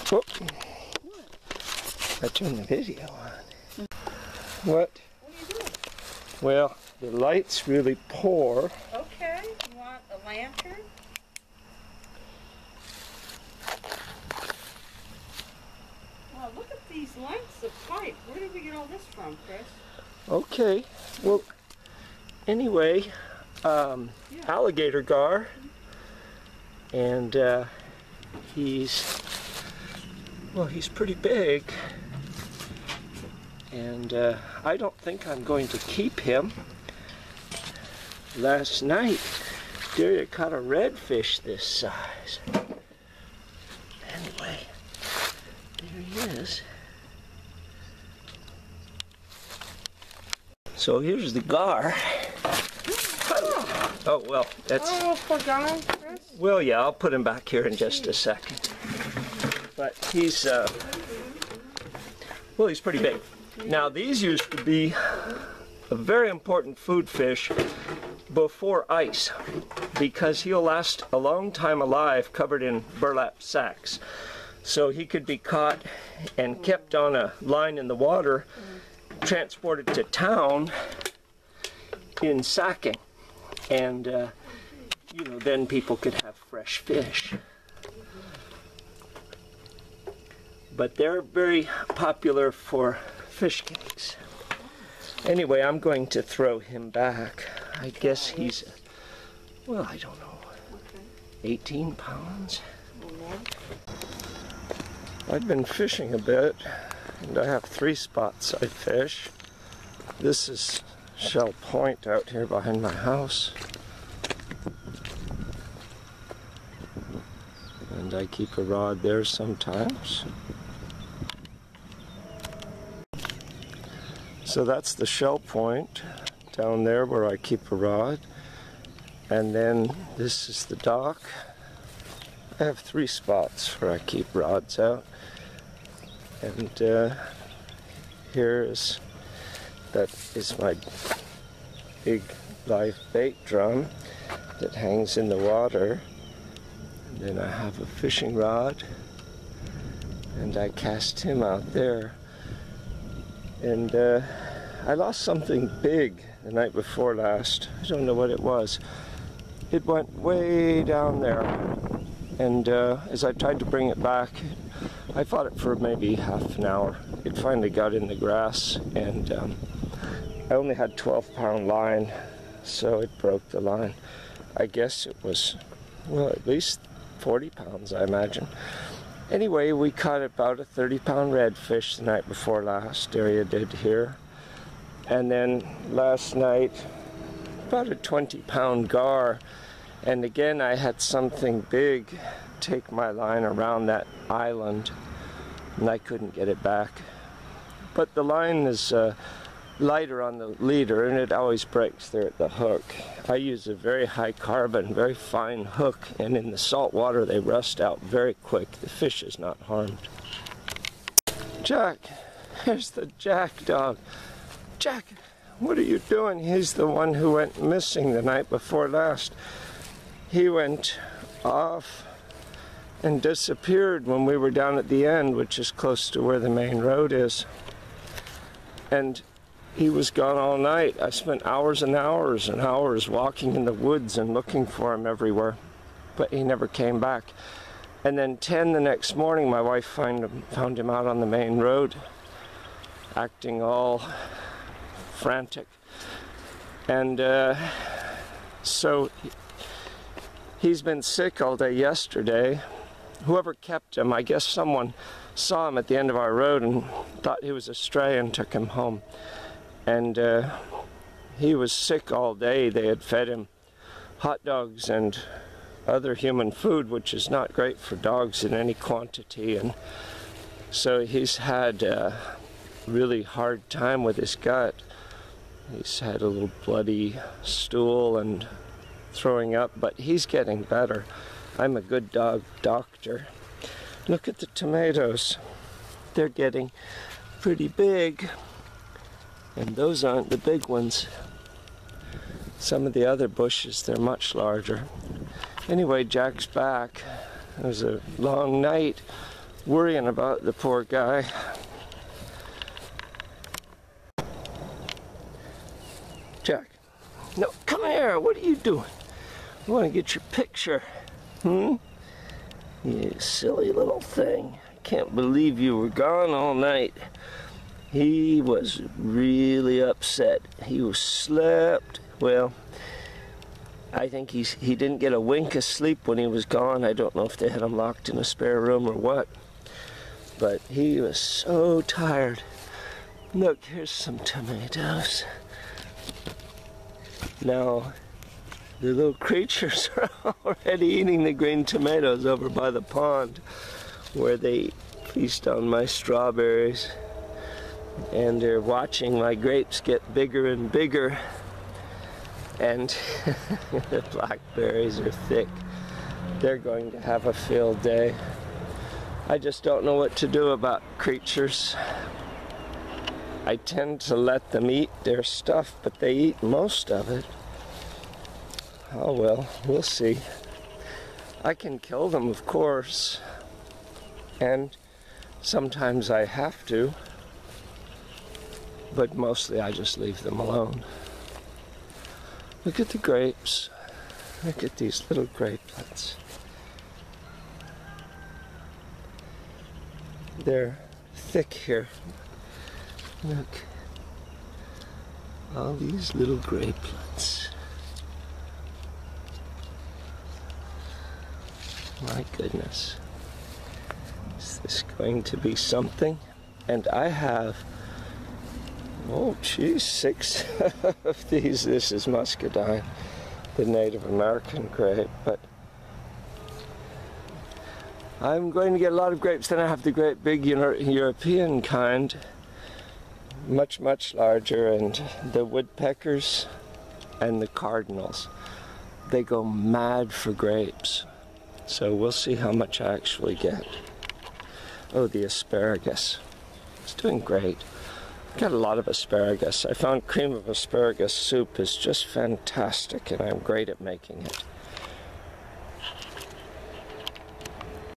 Oh. I turned the video on. What? What are you doing? Well, the light's really poor. Okay, you want a lantern? Wow, look at these lengths of pipe. Where did we get all this from, Chris? Okay, well, anyway, alligator gar, and he's pretty big, and I don't think I'm going to keep him. Last night, Daria caught a redfish this size. Anyway, there he is. So here's the gar. Oh, well, that's... Oh, poor guy, Chris. Well, yeah, I'll put him back here in just a second. But he's, well, he's pretty big. Now, these used to be a very important food fish before ice, because he'll last a long time alive covered in burlap sacks. So he could be caught and kept on a line in the water, transported to town in sacking, and you know, then people could have fresh fish. But they're very popular for fish cakes. Anyway, I'm going to throw him back. I guess he's, well, I don't know, 18 pounds. I've been fishing a bit, and I have 3 spots I fish. This is Shell Point out here behind my house. And I keep a rod there sometimes. So that's the Shell Point down there where I keep a rod. And then this is the dock. I have 3 spots where I keep rods out. And here is, that is my big live bait drum that hangs in the water. And then I have a fishing rod, and I cast him out there. And I lost something big the night before last. I don't know what it was. It went way down there, and as I tried to bring it back, I fought it for maybe half an hour. It finally got in the grass, and I only had 12-pound line, so it broke the line. I guess it was, well, at least 40 pounds, I imagine. Anyway, we caught about a 30-pound redfish the night before last, Daria did here. And then last night, about a 20-pound gar. And again, I had something big take my line around that island, and I couldn't get it back. But the line is lighter on the leader, and it always breaks there at the hook. I use a very high carbon, very fine hook, and in the salt water they rust out very quick. The fish is not harmed. Jack, here's the Jack dog. Jack, what are you doing? He's the one who went missing the night before last. He went off and disappeared when we were down at the end, which is close to where the main road is. And he was gone all night. I spent hours and hours and hours walking in the woods and looking for him everywhere, but he never came back. And then 10 the next morning, my wife found him out on the main road, acting all frantic. And so he's been sick all day yesterday. Whoever kept him, I guess someone saw him at the end of our road and thought he was a stray and took him home. And he was sick all day. They had fed him hot dogs and other human food, which is not great for dogs in any quantity. And so he's had a really hard time with his gut. He's had a little bloody stool and throwing up, but he's getting better. I'm a good dog doctor. Look at the tomatoes. They're getting pretty big. And those aren't the big ones. Some of the other bushes, they're much larger. Anyway, Jack's back. It was a long night, worrying about the poor guy. Jack, no, come here. What are you doing? I want to get your picture. You silly little thing. I can't believe you were gone all night. He was really upset. He was slept. Well, I think he didn't get a wink of sleep when he was gone. I don't know if they had him locked in a spare room or what. But he was so tired. Look, here's some tomatoes. Now, the little creatures are already eating the green tomatoes over by the pond where they feast on my strawberries. And they're watching my grapes get bigger and bigger. And the blackberries are thick. They're going to have a field day. I just don't know what to do about creatures. I tend to let them eat their stuff, but they eat most of it. Oh well, we'll see. I can kill them, of course. And sometimes I have to. But mostly I just leave them alone. Look at the grapes. Look at these little grapetlets. They're thick here. Look. All these little grapetlets. My goodness. Is this going to be something? And I have, oh geez, 6 of these. This is muscadine, the Native American grape, but I'm going to get a lot of grapes. Then I have the great big European kind, much, much larger, and the woodpeckers and the cardinals. They go mad for grapes. So we'll see how much I actually get. Oh, the asparagus. It's doing great. Got a lot of asparagus. I found cream of asparagus soup is just fantastic, and I'm great at making it.